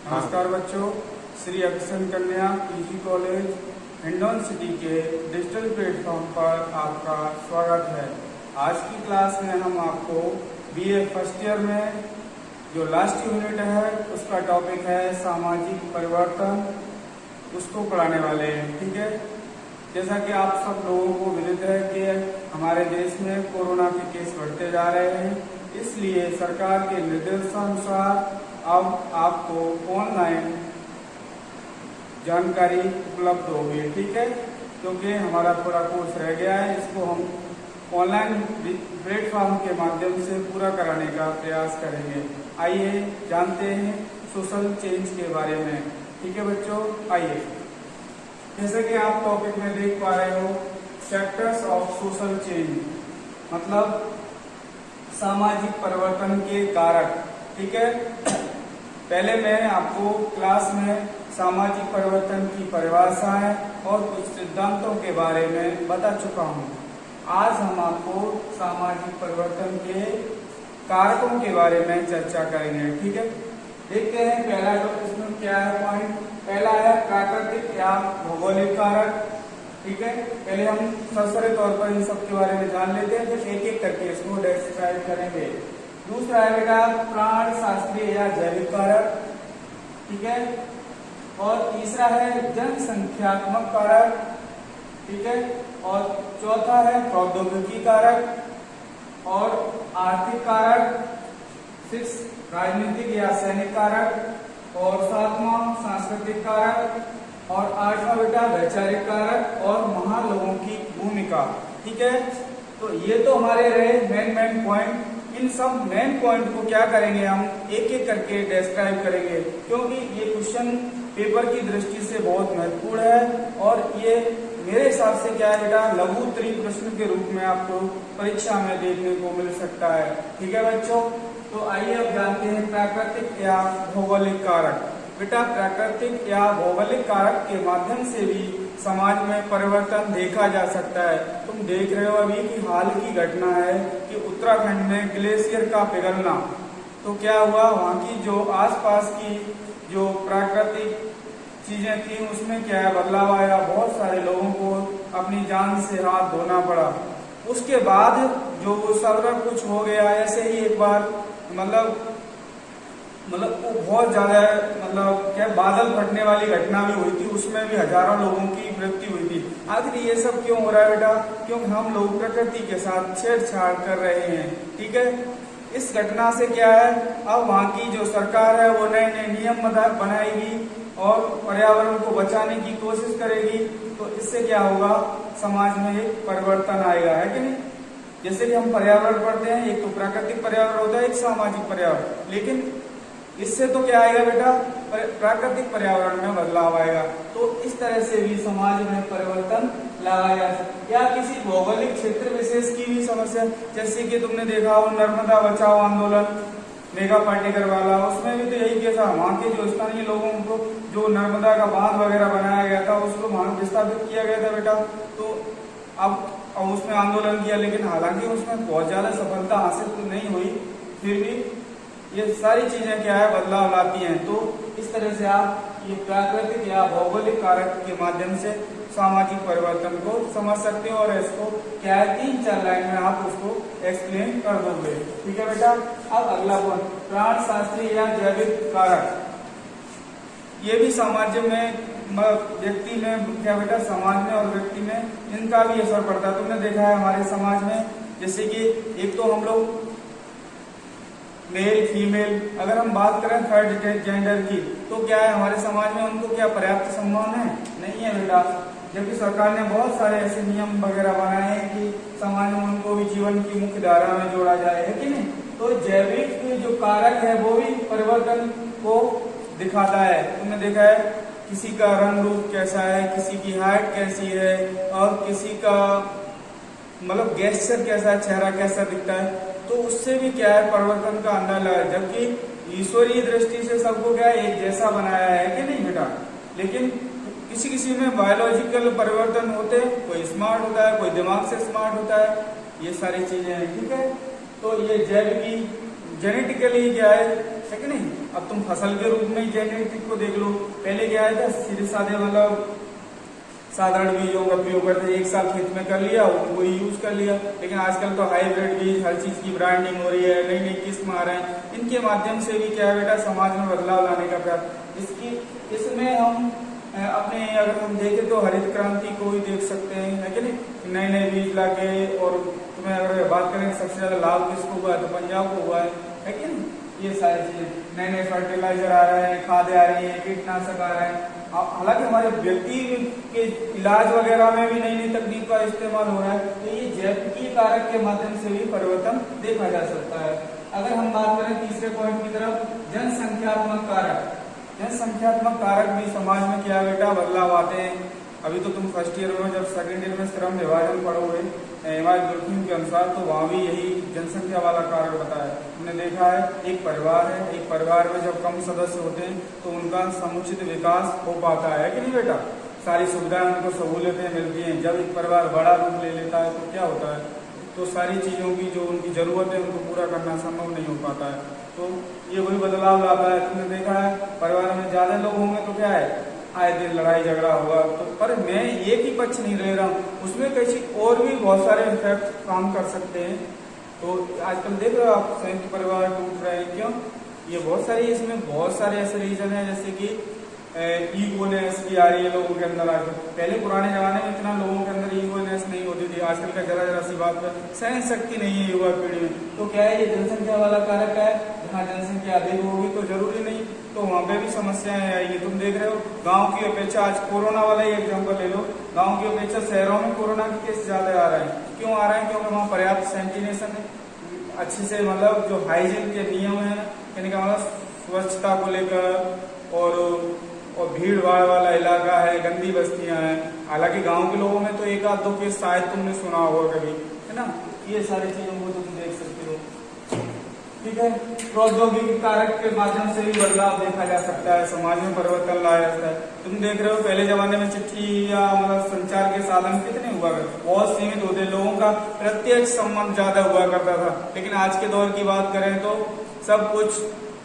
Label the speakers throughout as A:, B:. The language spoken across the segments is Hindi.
A: नमस्कार बच्चों, श्री अक्षर कन्या पीजी कॉलेज हिंडौन सिटी के डिजिटल प्लेटफॉर्म पर आपका स्वागत है। आज की क्लास में हम आपको बीए फर्स्ट ईयर में जो लास्ट यूनिट है उसका टॉपिक है सामाजिक परिवर्तन, उसको पढ़ाने वाले हैं। ठीक है, जैसा कि आप सब लोगों को विदित है कि हमारे देश में कोरोना के केस बढ़ते जा रहे हैं, इसलिए सरकार के निर्देशानुसार अब आपको ऑनलाइन जानकारी उपलब्ध होगी। ठीक है, क्योंकि हमारा थोड़ा कोर्स रह गया है, इसको हम ऑनलाइन प्लेटफॉर्म के माध्यम से पूरा कराने का प्रयास करेंगे। आइए जानते हैं सोशल चेंज के बारे में। ठीक है बच्चों, आइए। जैसे कि आप टॉपिक में देख पा रहे हो, फैक्टर्स ऑफ सोशल चेंज मतलब सामाजिक परिवर्तन के कारक। ठीक है, पहले मैं आपको क्लास में सामाजिक परिवर्तन की परिभाषाएं और कुछ सिद्धांतों के बारे में बता चुका हूं। आज हम आपको सामाजिक परिवर्तन के कारकों के बारे में चर्चा करेंगे। ठीक है, देखते हैं पहला इसमें क्या है पॉइंट। पहला है प्राकृतिक या भौगोलिक कारक। ठीक है, पहले हम सरसरी तौर पर इन सब के बारे में जान लेते हैं, फिर एक एक करके इसको डिस्क्राइब करेंगे। दूसरा है बेटा प्राण शास्त्रीय या जैविक कारक। ठीक है, और तीसरा है जनसंख्यात्मक कारक। ठीक है, और चौथा है प्रौद्योगिकी कारक और आर्थिक कारक। 6 राजनीतिक या सैनिक कारक और 7वां सांस्कृतिक कारक और 8वां बेटा वैचारिक कारक और महान लोगों की भूमिका। ठीक है, तो ये तो हमारे रहे मेन पॉइंट। इन सब मेन पॉइंट को क्या करेंगे, हम एक एक करके डिस्क्राइब करेंगे, क्योंकि ये क्वेश्चन पेपर की दृष्टि से बहुत महत्वपूर्ण है और ये मेरे हिसाब से क्या है बेटा लघु त्रि प्रश्न के रूप में आपको परीक्षा में देखने को मिल सकता है। ठीक है बच्चों, तो आइए अब जानते हैं प्राकृतिक या भौगोलिक कारक। बेटा प्राकृतिक या भौगोलिक कारक के माध्यम से भी समाज में परिवर्तन देखा जा सकता है। तुम देख रहे हो अभी की हाल की घटना है कि उत्तराखंड में ग्लेशियर का पिघलना, तो क्या हुआ, वहाँ की जो आसपास की जो प्राकृतिक चीजें थी उसमें क्या है बदलाव आया। बहुत सारे लोगों को अपनी जान से हाथ धोना पड़ा। उसके बाद जो वो सब कुछ हो गया, ऐसे ही एक बार मतलब वो बहुत ज्यादा क्या बादल फटने वाली घटना भी हुई थी, उसमें भी हजारों लोगों की मृत्यु हुई थी। आखिर ये सब क्यों हो रहा है बेटा, क्योंकि हम लोग प्रकृति के साथ छेड़छाड़ कर रहे हैं। ठीक है, इस घटना से क्या है, अब वहाँ की जो सरकार है वो नए नए नियम बनाएगी और पर्यावरण को बचाने की कोशिश करेगी। तो इससे क्या होगा, समाज में एक परिवर्तन आएगा, है कि नहीं। जैसे कि हम पर्यावरण पढ़ते हैं, एक तो प्राकृतिक पर्यावरण होता है, एक सामाजिक पर्यावरण, लेकिन इससे तो क्या आएगा बेटा, प्राकृतिक पर्यावरण में बदलाव आएगा। तो इस तरह से भी समाज में परिवर्तन लाया जा सकता, या किसी भौगोलिक क्षेत्र विशेष की भी समस्या, जैसे कि तुमने देखा हो नर्मदा बचाओ आंदोलन मेघा पाटेकर वाला, उसमें भी तो यही केस था। वहाँ के जो स्थानीय लोगों को जो नर्मदा का बांध वगैरह बनाया गया था उसको वहां विस्थापित किया गया था बेटा। तो अब उसमें आंदोलन किया, लेकिन हालांकि उसमें बहुत ज्यादा सफलता हासिल तो नहीं हुई, फिर भी ये सारी चीजें क्या है बदलाव लाती हैं। तो इस तरह से आप ये प्राकृतिक या भौगोलिक कारक के माध्यम से सामाजिक परिवर्तन को समझ सकते हो और इसको क्या है 3-4 लाइन में आप उसको एक्सप्लेन कर दोगे। ठीक है बेटा, अब अगला पॉइंट प्राण शास्त्रीय या जैविक कारक। ये भी समाज में व्यक्ति में क्या बेटा, समाज में और व्यक्ति में इनका भी असर पड़ता है। तुमने देखा है हमारे समाज में, जैसे कि एक तो हम लोग मेल फीमेल, अगर हम बात करें थर्ड जेंडर की, तो क्या है हमारे समाज में उनको क्या पर्याप्त सम्मान है, नहीं है बेटा। जबकि सरकार ने बहुत सारे ऐसे नियम वगैरह बनाए हैं कि समाज में उनको भी जीवन की मुख्य धारा में जोड़ा जाए, है कि नहीं। तो जैविक जो कारक है वो भी परिवर्तन को दिखाता है। तुमने देखा है किसी का रंग रूप कैसा है, किसी की हाइट कैसी है और किसी का गेस्चर कैसा है, चेहरा कैसा दिखता है, तो उससे भी क्या है परिवर्तन का अंदाजा है। जबकि ईश्वरीय दृष्टि से सबको क्या है एक जैसा बनाया है कि नहीं बेटा, लेकिन किसी किसी में बायोलॉजिकल परिवर्तन होते हैं, कोई स्मार्ट होता है, कोई दिमाग से स्मार्ट होता है, ये सारी चीजें हैं। ठीक है, तो ये जैविकी जेनेटिकली क्या है कि नहीं अब तुम फसल के रूप में जेनेटिक को देख लो, पहले क्या आया था, सीधे साधे मतलब साधारण बीजों का प्रयोग करते, एक साल खेत में कर लिया, उनको ही यूज कर लिया। लेकिन आजकल तो हाइब्रिड बीज, हर चीज की ब्रांडिंग हो रही है, नई नई किस्म आ रहे हैं, इनके माध्यम से भी क्या है बेटा, समाज में बदलाव लाने का प्रयास। इसमें हम अपने अगर हम देखें तो हरित क्रांति को ही देख सकते हैं, है कि नहीं, नए नए बीज लाके। और तुम्हें अगर बात करें सबसे ज्यादा लाभ किसको हुआ है, तो पंजाब को हुआ है कि नहीं। ये सारी चीजें, नए नए फर्टिलाइजर आ रहे हैं, खादें आ रही हैं, कीटनाशक आ रहे हैं। हालांकि हमारे व्यक्ति के इलाज वगैरह में भी नई नई तकनीक का इस्तेमाल हो रहा है, तो ये जैविकीय कारक के माध्यम से भी परिवर्तन देखा जा सकता है। अगर हम बात करें तीसरे पॉइंट की तरफ, जनसंख्यात्मक कारक। जनसंख्यात्मक कारक भी समाज में क्या बेटा बदलाव आते हैं। अभी तो तुम फर्स्ट ईयर में, जब सेकंड ईयर में श्रम विभाजन पढ़ोगे हमारे जोखिम के अनुसार, तो वहां भी यही जनसंख्या वाला कारक बताया। हमने देखा है, एक परिवार है, एक परिवार में जब कम सदस्य होते हैं तो उनका समुचित विकास हो पाता है कि नहीं बेटा, सारी सुविधाएं उनको, सहूलियतें मिलती हैं। जब एक परिवार बड़ा रूप ले लेता है तो क्या होता है, तो सारी चीजों की जो उनकी जरूरत है उनको पूरा करना संभव नहीं हो पाता है। तो ये वही बदलाव लाता है। तुमने देखा है, परिवार में ज्यादा लोग होंगे तो क्या है, आए दिन लड़ाई झगड़ा होगा। तो पर मैं एक ही पक्ष नहीं ले रहा हूँ, उसमें कैसी और भी बहुत सारे इफेक्ट काम कर सकते हैं। तो आजकल देख रहे हो आप, संयुक्त परिवार टूट रहे हैं, क्यों, ये बहुत सारी, इसमें बहुत सारे ऐसे रीजन है, जैसे कि ईगोनेस भी आ रही है लोगों के अंदर। आजकल, पहले पुराने जमाने में इतना लोगों के अंदर ईगोनेस नहीं होती थी, आजकल का जरा जरा सी बात पर सहन शक्ति नहीं है युवा पीढ़ी में। तो क्या है, ये जनसंख्या वाला कारक है। जहाँ जनसंख्या अधिक होगी तो जरूरी नहीं, तो वहां पे भी समस्याएं आएगी। तुम देख रहे हो, गांव की अपेक्षा, आज कोरोना वाला ही एग्जाम्पल ले लो, गांव की अपेक्षा शहरों में कोरोना के केस ज्यादा आ रहे हैं। क्यों आ रहे हैं, क्योंकि वहाँ पर्याप्त सैनिटाइजेशन है, अच्छे से मतलब जो हाइजीन के नियम है, यानी कि मतलब स्वच्छता को लेकर, और भीड़ भाड़ वाला इलाका है, गंदी बस्तियां हैं। हालांकि गांव के लोगों में तो एक आध दो केस शायद तुमने सुना होगा कभी, है ना। ये सारी चीजों को तुम देख सकते हो, ठीक है। प्रौद्योगिकी कारक के माध्यम से भी बदलाव देखा जा सकता है, समाज में परिवर्तन लाया जाता है। तुम देख रहे हो, पहले जमाने में चिट्ठी या मतलब संचार के साधन कितने हुआ करते, बहुत सीमित होते, लोगों का प्रत्यक्ष संबंध ज्यादा हुआ करता था। लेकिन आज के दौर की बात करें तो सब कुछ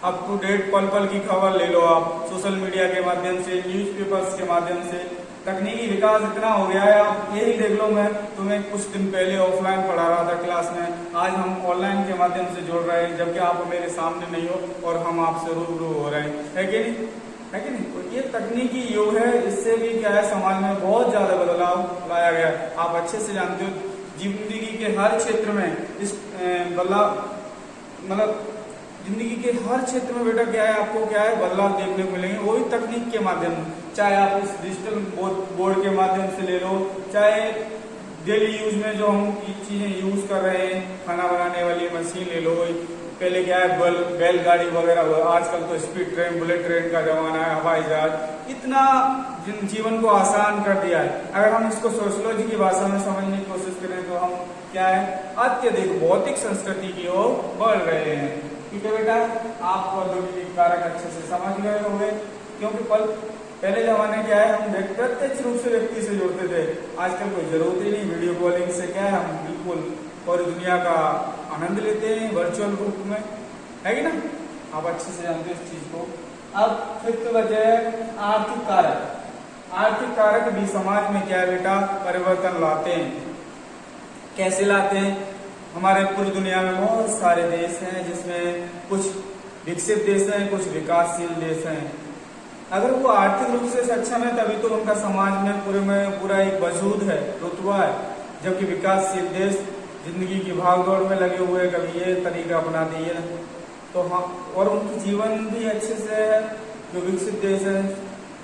A: अप टू डेट, पल पल की खबर ले लो आप, सोशल मीडिया के माध्यम से, न्यूज़पेपर्स के माध्यम से। तकनीकी विकास इतना हो गया है, आप यही देख लो, मैं तुम्हें कुछ दिन पहले ऑफलाइन पढ़ा रहा था क्लास में, आज हम ऑनलाइन के माध्यम से जुड़ रहे हैं, जबकि आप मेरे सामने नहीं हो और हम आपसे रूबरू हो रहे हैं, है कि नहीं, है कि नहीं। तो ये तकनीकी युग है, इससे भी क्या है, समाज में बहुत ज्यादा बदलाव लाया गया। आप अच्छे से जानते हो, जिंदगी के हर क्षेत्र में इस बदलाव, मतलब जिंदगी के हर क्षेत्र में बेटा क्या है, आपको क्या है, बदलाव देखने को मिलेंगे, वो भी तकनीक के माध्यम से। चाहे आप इस डिजिटल बोर्ड के माध्यम से ले लो, चाहे डेली यूज में जो हम चीजें यूज कर रहे हैं, खाना बनाने वाली मशीन ले लो। पहले क्या है, बैलगाड़ी वगैरह, आजकल तो स्पीड ट्रेन, बुलेट ट्रेन का जमाना है, हवाई जहाज, इतना जीवन को आसान कर दिया है। अगर हम इसको सोशियोलॉजी की भाषा में समझने की कोशिश करें तो हम क्या है, अत्यधिक भौतिक संस्कृति की ओर बढ़ रहे हैं। ठीक है बेटा, आप प्रौद्योगिकी कारक अच्छे से समझ गए होंगे, क्योंकि पहले जमाने क्या है, हम प्रत्यक्ष रूप से व्यक्ति से जुड़ते थे। आजकल कोई जरूरत ही नहीं, वीडियो कॉलिंग से क्या है, हम बिल्कुल और दुनिया का आनंद लेते हैं वर्चुअल रूप में, है कि ना। आप अच्छे से जानते हैं इस चीज को। अब फिफ्थ वजह है आर्थिक कारक। आर्थिक कारक भी समाज में क्या है बेटा, परिवर्तन लाते हैं। कैसे लाते हैं, हमारे पूरी दुनिया में बहुत सारे देश हैं, जिसमें कुछ विकसित देश हैं, कुछ विकासशील देश हैं। अगर वो आर्थिक रूप से सक्षम है तभी तो उनका समाज में पूरा एक वजूद है, रुतबा है। जबकि विकासशील देश जिंदगी की भागदौड़ में लगे हुए, कभी ये तरीका अपनाते हैं तो हाँ, और उनकी जीवन भी अच्छे से है जो विकसित देश है।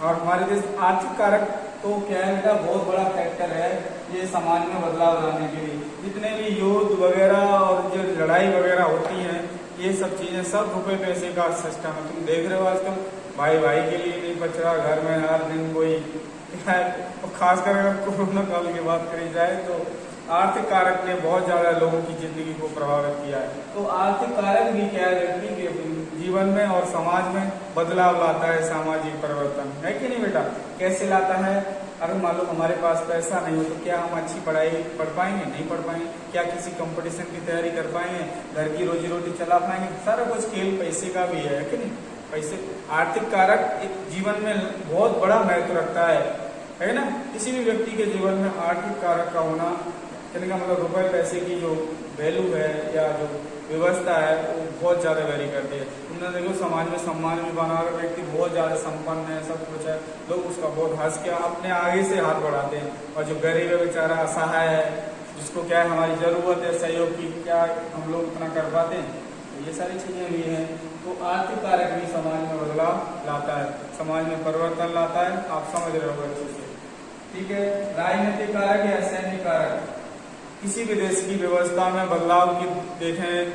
A: और हमारे देश आर्थिक कारक तो क्या है बेटा, बहुत बड़ा फैक्टर है ये समाज में बदलाव लाने के लिए। जितने भी युद्ध वगैरह और जो लड़ाई वगैरह होती हैं, ये सब चीजें सब रुपए पैसे का सिस्टम है। तुम देख रहे हो आजकल भाई भाई के लिए नहीं बच रहा, घर में हर दिन कोई है। खासकर अगर कोरोना काल की बात करी जाए तो आर्थिक कारक ने बहुत ज्यादा लोगों की जिंदगी को प्रभावित किया है। तो आर्थिक कारक भी क्या है, व्यक्ति के जीवन में और समाज में बदलाव लाता है, सामाजिक परिवर्तन, है कि नहीं बेटा। कैसे लाता है, अगर मान लो हमारे पास पैसा नहीं हो तो क्या हम अच्छी पढ़ाई पढ़ पाएंगे, नहीं पढ़ पाएंगे। क्या किसी कंपटीशन की तैयारी कर पाएंगे, घर की रोजी रोटी चला पाएंगे। सारा कुछ खेल पैसे का भी है कि नहीं। पैसे आर्थिक कारक एक जीवन में बहुत बड़ा महत्व रखता है ना। किसी भी व्यक्ति के जीवन में आर्थिक कारक का होना, कहने का मतलब रुपए पैसे की जो वैल्यू है या जो व्यवस्था है वो बहुत ज़्यादा वेरी करती है। तुमने देखो समाज में सम्मान भी बना, अगर व्यक्ति बहुत ज़्यादा संपन्न है, सब कुछ है, लोग उसका बहुत हंस के अपने आगे से हाथ बढ़ाते हैं। और जो गरीब है बेचारा असहाय है, जिसको क्या है हमारी ज़रूरत है सहयोग की, क्या हम लोग उतना कर पाते हैं? तो ये सारी चीज़ें भी हैं। तो आर्थिक कारक भी समाज में बदलाव लाता है, समाज में परिवर्तन लाता है। आप समझ रहे हो अच्छे से, ठीक है। राजनीतिक कारक या सैन्य कारक, किसी भी देश की व्यवस्था में बदलाव की देखें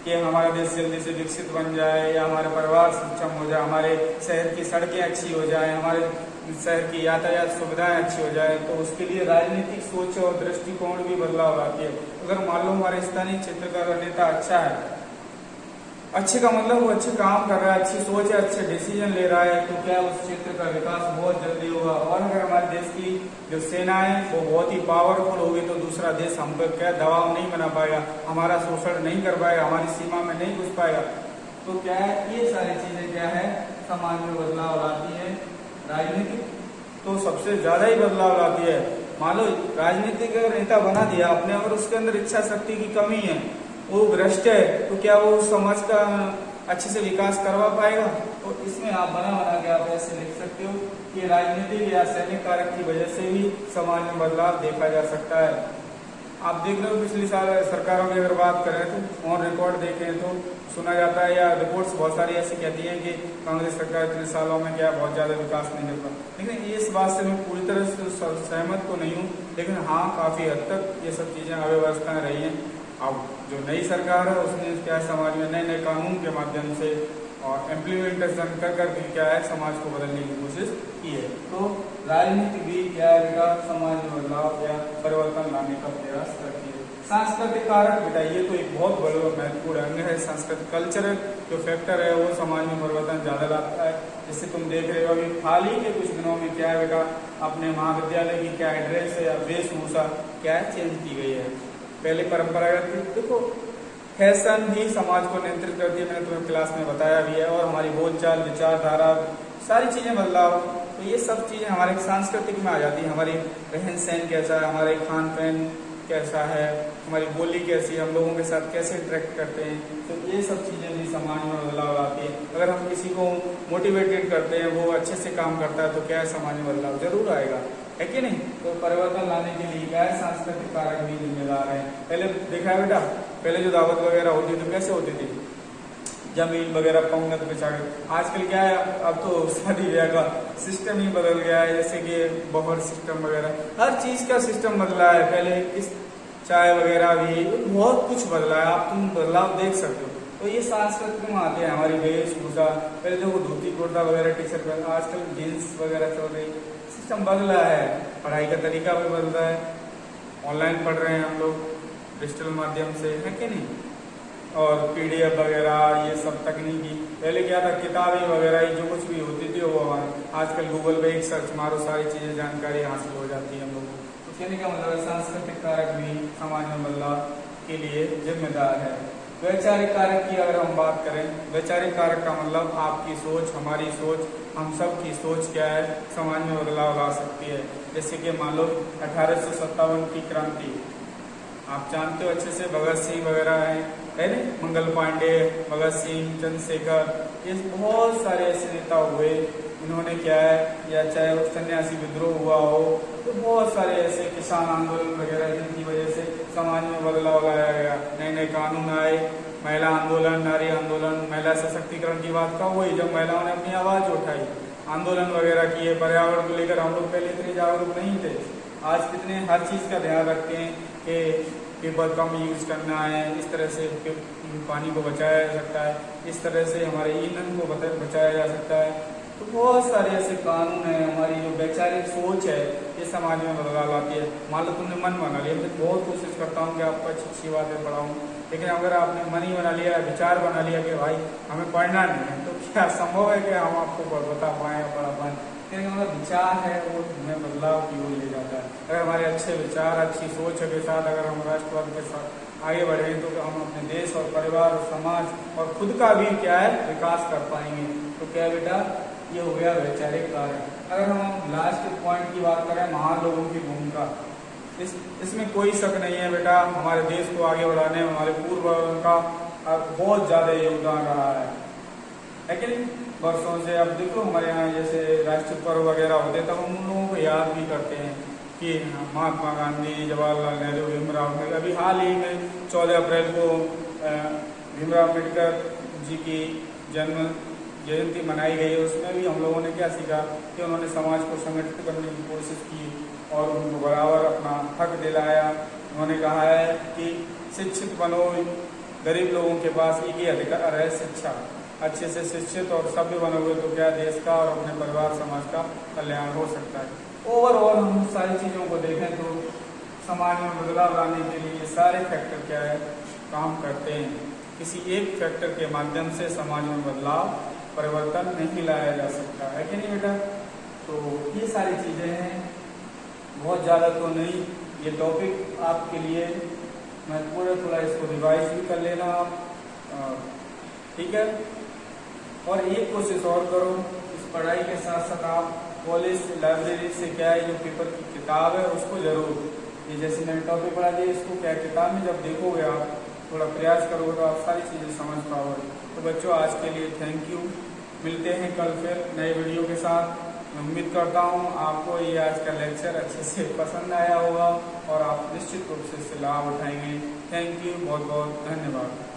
A: कि हमारा देश जल्दी से विकसित बन जाए या हमारे परिवार सक्षम हो जाए, हमारे शहर की सड़कें अच्छी हो जाए, हमारे शहर की यातायात सुविधाएं अच्छी हो जाए, तो उसके लिए राजनीतिक सोच और दृष्टिकोण भी बदलाव आती है। अगर मान लो हमारे स्थानीय क्षेत्र का नेता अच्छा है, अच्छे का मतलब वो अच्छे काम कर रहा है, अच्छी सोच है, अच्छे डिसीजन ले रहा है, तो क्या उस क्षेत्र का विकास बहुत जल्दी होगा। और अगर हमारे देश की जो सेना है वो बहुत ही पावरफुल होगी तो दूसरा देश हम पर क्या दबाव नहीं बना पाएगा, हमारा शोषण नहीं कर पाएगा, हमारी सीमा में नहीं घुस पाएगा। तो क्या है, ये सारी चीजें क्या है समाज में बदलाव लाती है। राजनीतिक तो सबसे ज्यादा ही बदलाव लाती है। मान लो राजनीतिक अगर नेता बना दिया आपने, अगर उसके अंदर इच्छा शक्ति की कमी है, वो भ्रष्ट है, तो क्या वो समाज का अच्छे से विकास करवा पाएगा? तो इसमें आप बना के आप ऐसे लिख सकते हो कि राजनीतिक या सैन्य कारक की वजह से भी समाज में बदलाव देखा जा सकता है। आप देख रहे हो पिछली साल सरकारों की अगर बात करें तो ऑन रिकॉर्ड देखें तो सुना जाता है या रिपोर्ट्स बहुत सारी ऐसी कहती हैं कि कांग्रेस सरकार इतने सालों में क्या बहुत ज्यादा विकास नहीं कर पाई। लेकिन इस बात से मैं पूरी तरह से सहमत तो नहीं हूँ, लेकिन हाँ काफी हद तक ये सब चीजें अव्यवस्थाएं रही हैं। अब जो नई सरकार है उसने क्या समाज में नए नए कानून के माध्यम से और इम्प्लीमेंटेशन कर भी क्या है समाज को बदलने की कोशिश की है। तो राजनीति भी क्या है समाज में बदलाव या परिवर्तन लाने का प्रयास करती है। सांस्कृतिक कारक बेटा ये तो एक बहुत बड़ा महत्वपूर्ण अंग है। सांस्कृतिक कल्चर जो फैक्टर है वो समाज में परिवर्तन ज्यादा लाता है। जैसे तुम देख रहे हो अभी हाल ही के कुछ दिनों में क्या है बेटा अपने महाविद्यालय की क्या एड्रेस है या वेशभूषा क्या है चेंज की गई है। पहले परंपरागत देखो फैशन ही समाज को नियंत्रित करती है, मैंने तुम्हें क्लास में बताया भी है। और हमारी बोलचाल विचारधारा सारी चीजें बदलाव, तो ये सब चीजें हमारे सांस्कृतिक में आ जाती है। हमारी रहन सहन कैसा है, हमारे खान पान कैसा है, हमारी बोली कैसी है, हम लोगों के साथ कैसे इंटरेक्ट करते हैं, तो ये सब चीजें भी समाज में बदलाव आती है। अगर हम किसी को मोटिवेटेड करते हैं, वो अच्छे से काम करता है, तो क्या है समाज में बदलाव जरूर आएगा, है कि नहीं। तो परिवर्तन लाने के लिए क्या है सांस्कृतिक कारक भी जिम्मेदार है। पहले देखा है बेटा, पहले जो दावत वगैरह होती थी कैसे होती थी, जमीन वगैरह पंगत बिछा के। आजकल क्या है अब तो शादी ब्याह का सिस्टम ही बदल गया है, जैसे कि बफर सिस्टम वगैरह, हर चीज का सिस्टम बदला है। पहले इस चाय वगैरह भी बहुत कुछ बदला है, आप तुम बदलाव देख सकते हो। तो ये सांस्कृतिक में आते हैं हमारी वेशभूषा। पहले जो धोती कुर्ता वगैरह टी शर्ट, आजकल जीन्स वगैरह चल रही, सिस्टम बदला है। पढ़ाई का तरीका भी बदल रहा है, ऑनलाइन पढ़ रहे हैं हम लोग डिजिटल माध्यम से, है कि नहीं। और पीडीएफ वगैरह ये सब तकनीकी, पहले क्या था किताबें वगैरह जो कुछ भी होती थी वो आजकल गूगल पे एक सर्च मारो सारी चीजें जानकारी हासिल हो जाती है हम लोगों को। तो कहने का मतलब सांस्कृतिक कारक भी समाज में बदलाव के लिए जिम्मेदार है। वैचारिक कारक की अगर हम बात करें, वैचारिक कारक का मतलब आपकी सोच, हमारी सोच, हम सब की सोच क्या है समाज में बदलाव ला सकती है। जैसे कि मान लो 1857 की क्रांति, आप जानते हो अच्छे से, भगत सिंह वगैरह है ना, मंगल पांडे, भगत सिंह, चंद्रशेखर, ये बहुत सारे ऐसे नेता हुए। इन्होंने क्या है, या चाहे वो सन्यासी विद्रोह हुआ हो, तो बहुत सारे ऐसे किसान आंदोलन वगैरह जिनकी वजह से समाज में बदलाव लाया गया। नए नए कानून आए, महिला आंदोलन, नारी आंदोलन, महिला सशक्तिकरण की बात का वही, जब महिलाओं ने अपनी आवाज उठाई, आंदोलन वगैरह किए, पर्यावरण को लेकर हम लोग पहले इतने जागरूक नहीं थे। आज कितने हर चीज का ध्यान रखते हैं कि पेपर कम यूज करना है, इस तरह से पानी को बचाया जा सकता है, इस तरह से हमारे ईंधन को बचाया जा सकता है। तो बहुत सारे ऐसे कानून है। हमारी जो वैचारिक सोच है ये समाज में बदलाव लाती है। मान लो तुमने मन बना लिया, मैं बहुत कोशिश करता हूँ कि आपको अच्छी अच्छी बातें पढ़ाऊँ, लेकिन अगर आपने मन ही बना लिया, विचार बना लिया कि भाई हमें पढ़ना नहीं है, तो क्या संभव है कि हम आपको बता पाए या पढ़ा पाए। क्योंकि हमारा विचार है वो हमें बदलाव की ओर ले जाता है। अगर हमारे अच्छे विचार, अच्छी सोच के साथ अगर हम राष्ट्रवाद के साथ आगे बढ़ेंगे तो हम अपने देश और परिवार और समाज और खुद का भी क्या है विकास कर पाएंगे। तो क्या बेटा, ये हो गया वैचारिक कार्य। अगर हम लास्ट पॉइंट की बात करें, महान लोगों की भूमिका, इसमें कोई शक नहीं है बेटा, हमारे देश को आगे बढ़ाने में हमारे पूर्वजों का बहुत ज़्यादा योगदान रहा है। लेकिन वर्षों से अब देखो हमारे यहाँ जैसे राष्ट्रीय पर्व वगैरह होते हैं, तब हम उन लोगों को याद भी करते हैं कि महात्मा गांधी, जवाहरलाल नेहरू, भीमराव अम्बेडकर। अभी हाल ही में 14 अप्रैल को भीमराव अम्बेडकर जी की जन्म जयंती मनाई गई है। उसमें भी हम लोगों ने क्या सीखा कि उन्होंने समाज को संगठित करने की कोशिश की और उनको बराबर अपना हक दिलाया। उन्होंने कहा है कि शिक्षित बनो, गरीब लोगों के पास एक ही अधिकार है शिक्षा। अच्छे से शिक्षित और सभ्य बनोगे तो क्या देश का और अपने परिवार समाज का कल्याण हो सकता है। ओवरऑल हम सारी चीज़ों को देखें तो समाज में बदलाव लाने के लिए ये सारे फैक्टर क्या है, काम करते हैं। किसी एक फैक्टर के माध्यम से समाज में बदलाव परिवर्तन नहीं लाया जा सकता है कि नहीं बेटा। तो ये सारी चीज़ें हैं, बहुत ज़्यादा तो नहीं, ये टॉपिक आपके लिए मैं थोड़ा इसको रिवाइज भी कर लेना आप, ठीक है। और एक कोशिश और करो, इस पढ़ाई के साथ साथ आप कॉलेज से लाइब्रेरी से क्या है जो पेपर की किताब है उसको जरूर, ये जैसे मैंने टॉपिक पढ़ा दिया इसको क्या किताब में जब देखोगे आप, थोड़ा प्रयास करोगे तो आप सारी चीज़ें समझ पाओगे। तो बच्चों आज के लिए थैंक यू, मिलते हैं कल फिर नए वीडियो के साथ। मैं उम्मीद करता हूँ आपको ये आज का लेक्चर अच्छे से पसंद आया होगा और आप निश्चित रूप से इससे लाभ उठाएंगे। थैंक यू, बहुत बहुत धन्यवाद।